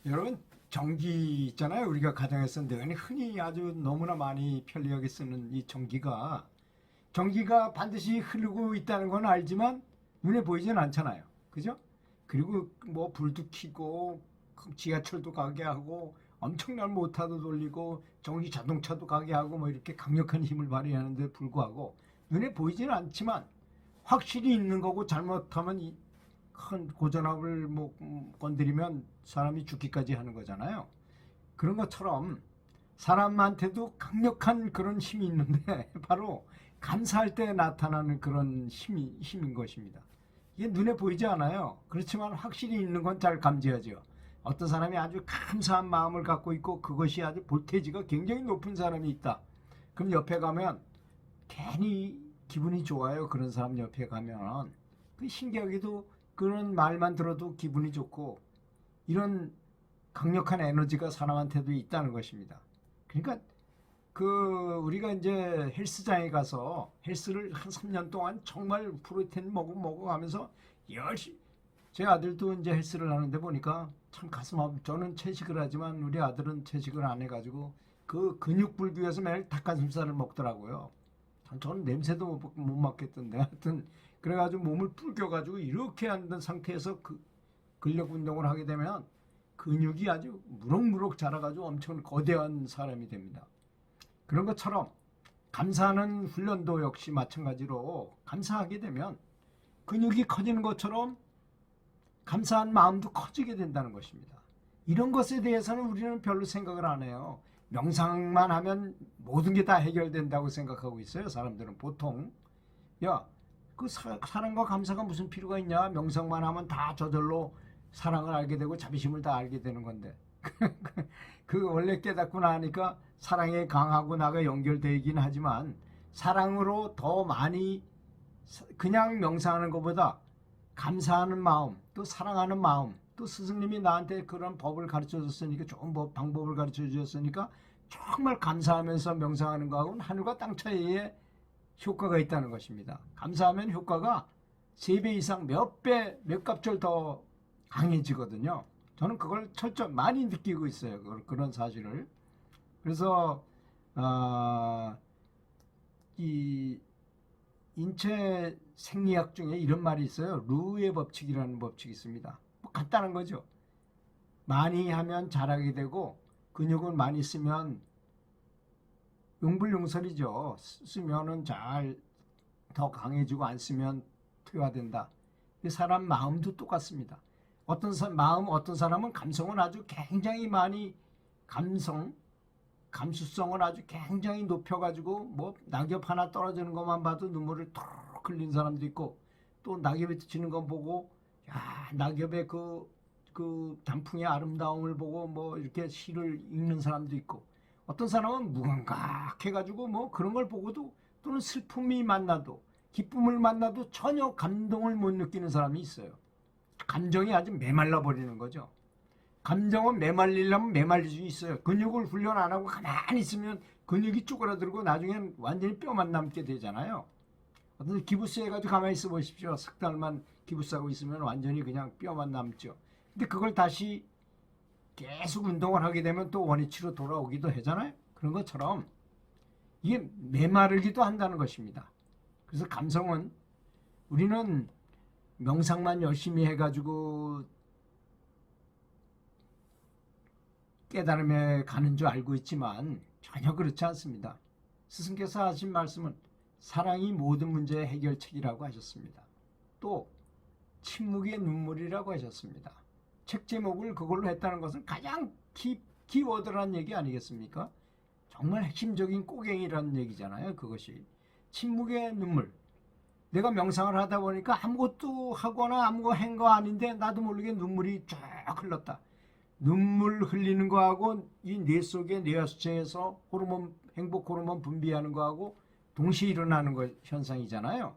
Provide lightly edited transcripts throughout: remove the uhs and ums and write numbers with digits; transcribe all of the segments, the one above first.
여러분, 전기 있잖아요. 우리가 가정에서 늘 흔히 아주 너무나 많이 편리하게 쓰는 이 전기가 반드시 흐르고 있다는 건 알지만 눈에 보이진 않잖아요. 그죠? 그리고 뭐 불도 켜고 지하철도 가게 하고 엄청난 모터도 돌리고 전기 자동차도 가게 하고 뭐 이렇게 강력한 힘을 발휘하는데 불구하고 눈에 보이지는 않지만 확실히 있는 거고, 잘못하면 큰 고전압을 뭐 건드리면 사람이 죽기까지 하는 거잖아요. 그런 것처럼 사람한테도 강력한 그런 힘이 있는데 바로 감사할 때 나타나는 그런 힘인 것입니다. 이게 눈에 보이지 않아요. 그렇지만 확실히 있는 건 잘 감지하죠. 어떤 사람이 아주 감사한 마음을 갖고 있고 그것이 아주 볼테이지가 굉장히 높은 사람이 있다. 그럼 옆에 가면 괜히 기분이 좋아요. 그런 사람 옆에 가면. 그 신기하게도 그런 말만 들어도 기분이 좋고, 이런 강력한 에너지가 사람한테도 있다는 것입니다. 그러니까 우리가 이제 헬스장에 가서 헬스를 한 3년 동안 정말 프로테인 먹어가면서 열심히, 제 아들도 이제 헬스를 하는데 보니까 참 가슴 아프. 저는 채식을 하지만 우리 아들은 채식을 안 해가지고 그 근육 불기 위해서 매일 닭가슴살을 먹더라고요. 저는 냄새도 못 맡겠던데, 하여튼 그래가지고 몸을 불겨가지고 이렇게 앉은 상태에서 근력 운동을 하게 되면 근육이 아주 무럭무럭 자라가지고 엄청 거대한 사람이 됩니다. 그런 것처럼 감사하는 훈련도 역시 마찬가지로, 감사하게 되면 근육이 커지는 것처럼 감사한 마음도 커지게 된다는 것입니다. 이런 것에 대해서는 우리는 별로 생각을 안 해요. 명상만 하면 모든 게 다 해결된다고 생각하고 있어요. 사람들은 보통. 야, 사랑과 감사가 무슨 필요가 있냐? 명상만 하면 다 저절로 사랑을 알게 되고 자비심을 다 알게 되는 건데. 원래 깨닫고 나니까 사랑에 강하고 나가 연결되긴 하지만, 사랑으로 더 많이, 그냥 명상하는 것보다 감사하는 마음, 또 사랑하는 마음, 또 스승님이 나한테 그런 법을 가르쳐 줬으니까, 좋은 방법을 가르쳐 주셨으니까 정말 감사하면서 명상하는 거하고는 하늘과 땅 차이에 효과가 있다는 것입니다. 감사하면 효과가 3배 이상, 몇 배, 몇 갑절 더 강해지거든요. 저는 그걸 많이 느끼고 있어요. 그런 사실을. 그래서 이 인체 생리학 중에 이런 말이 있어요. 루의 법칙이라는 법칙이 있습니다. 뭐 간단한 거죠. 많이 하면 잘하게 되고, 근육을 많이 쓰면 용불용설이죠. 쓰면은 더 강해지고, 안 쓰면 퇴화된다. 사람 마음도 똑같습니다. 어떤 사람은 감성은 아주 굉장히 많이, 감수성을 아주 굉장히 높여가지고 뭐 낙엽 하나 떨어지는 것만 봐도 눈물을 톡 흘린 사람도 있고, 또 낙엽이 지는 거 보고 야, 낙엽의 그 단풍의 아름다움을 보고 뭐 이렇게 시를 읽는 사람도 있고, 어떤 사람은 무감각해가지고 뭐 그런 걸 보고도, 또는 슬픔이 만나도, 기쁨을 만나도 전혀 감동을 못 느끼는 사람이 있어요. 감정이 아주 메말라 버리는 거죠. 감정은 메말리려면 메말릴 수 있어요. 근육을 훈련 안 하고 가만히 있으면 근육이 쪼그라들고 나중엔 완전히 뼈만 남게 되잖아요. 어떤 기부스 해가지고 가만히 있어 보십시오. 석 달만 기부스하고 있으면 완전히 그냥 뼈만 남죠. 근데 그걸 다시 계속 운동을 하게 되면 또 원위치로 돌아오기도 하잖아요. 그런 것처럼 이게 메마르기도 한다는 것입니다. 그래서 감성은, 우리는 명상만 열심히 해가지고 깨달음에 가는 줄 알고 있지만 전혀 그렇지 않습니다. 스승께서 하신 말씀은 사랑이 모든 문제의 해결책이라고 하셨습니다. 또 침묵의 눈물이라고 하셨습니다. 책 제목을 그걸로 했다는 것은 가장 키워드란 얘기 아니겠습니까? 정말 핵심적인 꼬갱이라는 얘기잖아요. 그것이 침묵의 눈물. 내가 명상을 하다 보니까 아무것도 하거나 아무거 한 거 아닌데 나도 모르게 눈물이 쫙 흘렀다. 눈물 흘리는 거하고 이 뇌 속의 뇌하수체에서 행복 호르몬 분비하는 거하고 동시에 일어나는 현상이잖아요.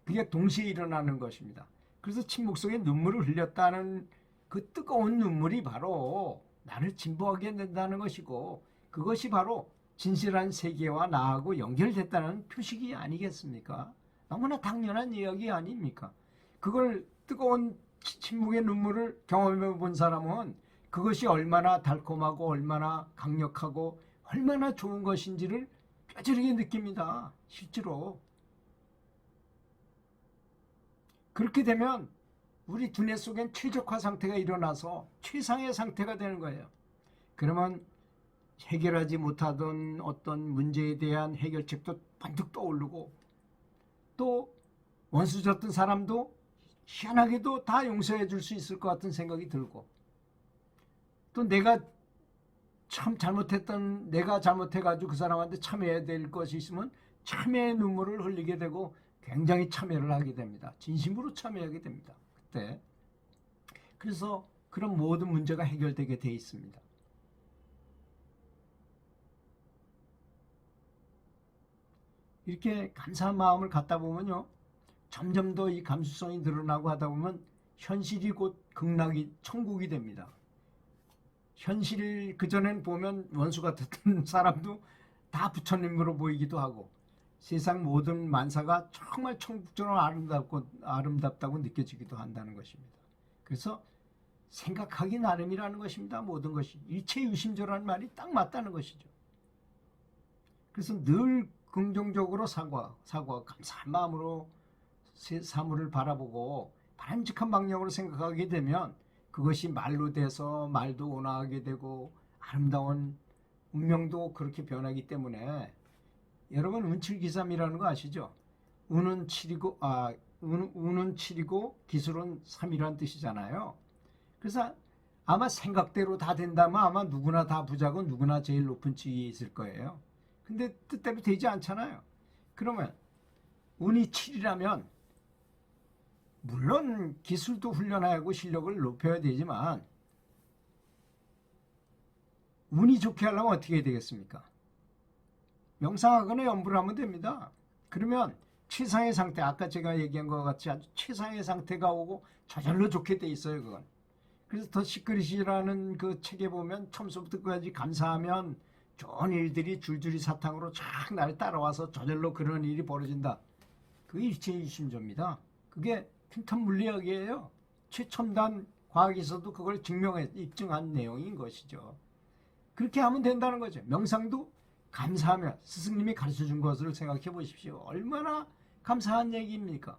그게 동시에 일어나는 것입니다. 그래서 침묵 속에 눈물을 흘렸다는 그 뜨거운 눈물이 바로 나를 진보하게 된다는 것이고, 그것이 바로 진실한 세계와 나하고 연결됐다는 표식이 아니겠습니까? 너무나 당연한 이야기 아닙니까? 그걸, 뜨거운 침묵의 눈물을 경험해 본 사람은 그것이 얼마나 달콤하고 얼마나 강력하고 얼마나 좋은 것인지를 뼈저리게 느낍니다. 실제로. 그렇게 되면 우리 두뇌 속엔 최적화 상태가 일어나서 최상의 상태가 되는 거예요. 그러면 해결하지 못하던 어떤 문제에 대한 해결책도 번뜩 떠오르고, 또 원수 졌던 사람도 희한하게도 다 용서해 줄 수 있을 것 같은 생각이 들고, 또 내가 잘못해가지고 그 사람한테 참여해야 될 것이 있으면 참회의 눈물을 흘리게 되고 굉장히 참여를 하게 됩니다. 진심으로 참여하게 됩니다. 그때. 그래서 그런 모든 문제가 해결되게 돼 있습니다. 이렇게 감사한 마음을 갖다 보면요, 점점 더 이 감수성이 늘어나고 하다 보면 현실이 곧 극락이 천국이 됩니다. 현실, 그전엔 보면 원수 같았던 사람도 다 부처님으로 보이기도 하고, 세상 모든 만사가 정말 천국처럼 아름답다고 느껴지기도 한다는 것입니다. 그래서 생각하기 나름이라는 것입니다. 모든 것이 일체유심조라는 말이 딱 맞다는 것이죠. 그래서 늘 긍정적으로 사과, 감사한 마음으로 사물을 바라보고 바람직한 방향으로 생각하게 되면 그것이 말로 돼서 말도 온화하게 되고 아름다운 운명도 그렇게 변하기 때문에, 여러분 운칠기삼이라는 거 아시죠? 운은 7이고 기술은 3이라는 뜻이잖아요. 그래서 아마 생각대로 다 된다면 아마 누구나 다 부자고 누구나 제일 높은 지위에 있을 거예요. 근데 뜻대로 되지 않잖아요. 그러면 운이 7이라면 물론 기술도 훈련하고 실력을 높여야 되지만 운이 좋게 하려면 어떻게 해야 되겠습니까? 명상하거나 연불을 하면 됩니다. 그러면 최상의 상태, 아까 제가 얘기한 것과 같이 아주 최상의 상태가 오고 저절로 좋게 돼 있어요. 그건. 그래서 더 시크릿이라는 그 책에 보면 처음부터 끝까지 감사하면 좋은 일들이 줄줄이 사탕으로 쫙 나를 따라와서 저절로 그런 일이 벌어진다. 그게 일체유심조입니다. 그게 퀸텀 물리학이에요. 최첨단 과학에서도 그걸 입증한 내용인 것이죠. 그렇게 하면 된다는 거죠. 명상도 감사하며 스승님이 가르쳐준 것을 생각해 보십시오. 얼마나 감사한 얘기입니까?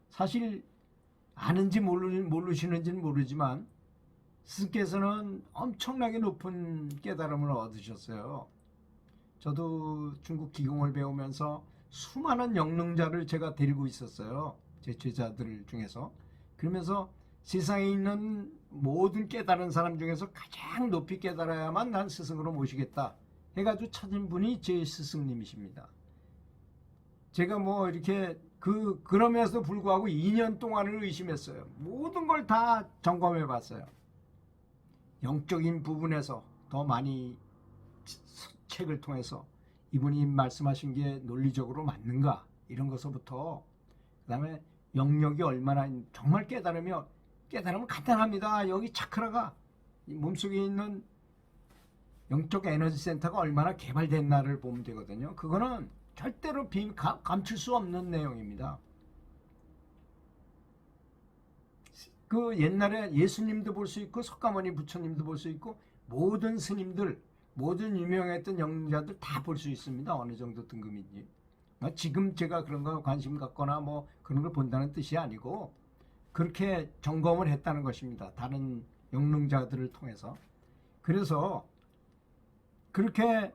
사실 아는지 모르시는지는 모르지만 스승께서는 엄청나게 높은 깨달음을 얻으셨어요. 저도 중국 기공을 배우면서 수많은 영능자를 제가 데리고 있었어요. 제 제자들 중에서. 그러면서 세상에 있는 모든 깨달은 사람 중에서 가장 높이 깨달아야만 난 스승으로 모시겠다 해가지고 찾은 분이 제 스승님이십니다. 제가 뭐 이렇게 그러면서도 불구하고 2년 동안을 의심했어요. 모든 걸 다 점검해 봤어요. 영적인 부분에서 더 많이 책을 통해서 이분이 말씀하신 게 논리적으로 맞는가 이런 것부터, 그 다음에 영역이 얼마나 정말 깨달으면 간단합니다. 여기 차크라가 몸속에 있는 영적 에너지 센터가 얼마나 개발됐나를 보면 되거든요. 그거는 절대로 감출 수 없는 내용입니다. 그 옛날에 예수님도 볼 수 있고 석가모니 부처님도 볼 수 있고 모든 스님들, 모든 유명했던 영자들 다 볼 수 있습니다. 어느 정도 등급인지. 지금 제가 그런 거 관심 갖거나 뭐 그런 걸 본다는 뜻이 아니고 그렇게 점검을 했다는 것입니다. 다른 영능자들을 통해서. 그래서 그렇게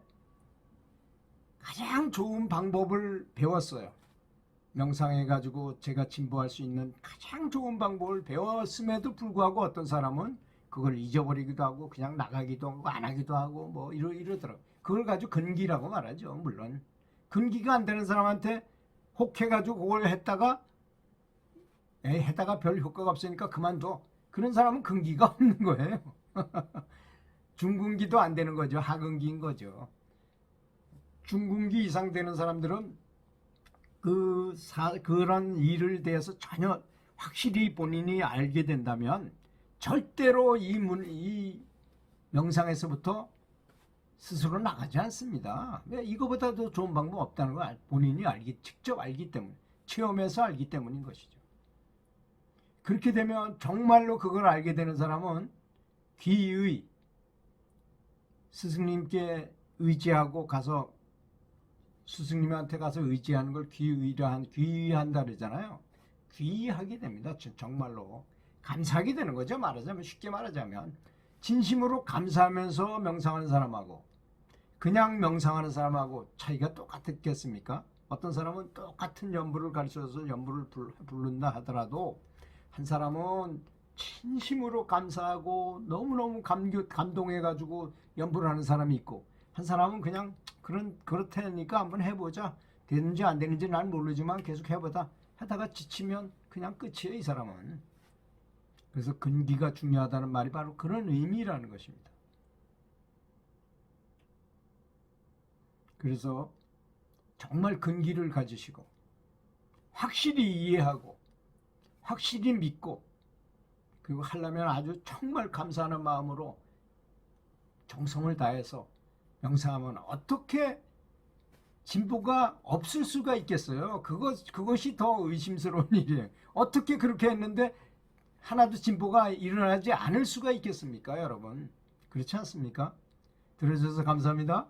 가장 좋은 방법을 배웠어요. 명상해가지고 제가 진보할 수 있는 가장 좋은 방법을 배웠음에도 불구하고 어떤 사람은 그걸 잊어버리기도 하고 그냥 나가기도 하고 안 하기도 하고 뭐 이러더라고요. 그걸 가지고 근기라고 말하죠. 물론 근기가 안 되는 사람한테 혹해가지고 그걸 했다가 별 효과가 없으니까 그만둬. 그런 사람은 근기가 없는 거예요. 중근기도 안 되는 거죠. 하근기인 거죠. 중근기 이상 되는 사람들은 그런 일을 대해서 전혀 확실히 본인이 알게 된다면 절대로 이 명상에서부터 스스로 나가지 않습니다. 이거보다 더 좋은 방법 없다는 걸 본인이 직접 알기 때문에, 체험해서 알기 때문인 것이죠. 그렇게 되면 정말로 그걸 알게 되는 사람은 귀의 스승님께 의지하고 가서 스승님한테 가서 의지하는 걸 귀의한다 그러잖아요. 귀의하게 됩니다. 정말로 감사하게 되는 거죠. 말하자면 쉽게 말하자면 진심으로 감사하면서 명상하는 사람하고 그냥 명상하는 사람하고 차이가 똑같겠습니까? 어떤 사람은 똑같은 연부를 가르쳐서 연부를 부른다 하더라도 한 사람은 진심으로 감사하고 너무너무 감동해가지고 연부를 하는 사람이 있고 한 사람은 그냥 그렇다니까 한번 해보자. 되는지 안 되는지 난 모르지만 계속 해보다 하다가 지치면 그냥 끝이에요, 이 사람은. 그래서 근기가 중요하다는 말이 바로 그런 의미라는 것입니다. 그래서 정말 근기를 가지시고 확실히 이해하고 확실히 믿고 그리고 하려면 아주 정말 감사하는 마음으로 정성을 다해서 명상하면 어떻게 진보가 없을 수가 있겠어요? 그것이 더 의심스러운 일이에요. 어떻게 그렇게 했는데 하나도 진보가 일어나지 않을 수가 있겠습니까, 여러분? 그렇지 않습니까? 들어주셔서 감사합니다.